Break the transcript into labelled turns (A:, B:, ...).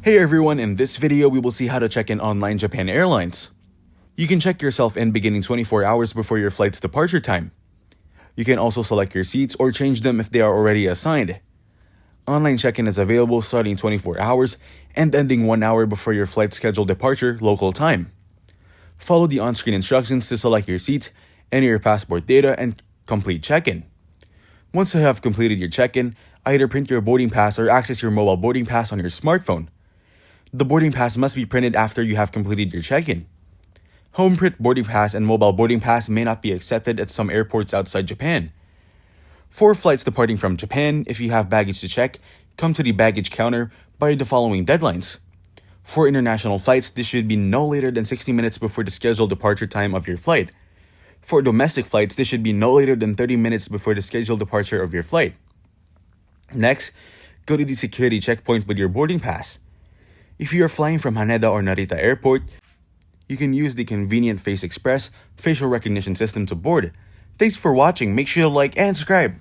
A: Hey everyone, in this video we will see how to check in online Japan Airlines. You can check yourself in beginning 24 hours before your flight's departure time. You can also select your seats or change them if they are already assigned. Online check-in is available starting 24 hours and ending 1 hour before your flight's scheduled departure local time. Follow the on-screen instructions to select your seats, enter your passport data, and complete check-in. Once you have completed your check-in, either print your boarding pass or access your mobile boarding pass on your smartphone. The boarding pass must be printed after you have completed your check-in. Home print boarding pass and mobile boarding pass may not be accepted at some airports outside Japan. For flights departing from Japan, if you have baggage to check, come to the baggage counter by the following deadlines. For international flights, this should be no later than 60 minutes before the scheduled departure time of your flight. For domestic flights, this should be no later than 30 minutes before the scheduled departure of your flight. Next, go to the security checkpoint with your boarding pass. If you are flying from Haneda or Narita Airport, you can use the convenient Face Express facial recognition system to board. Thanks for watching. Make sure to like and subscribe.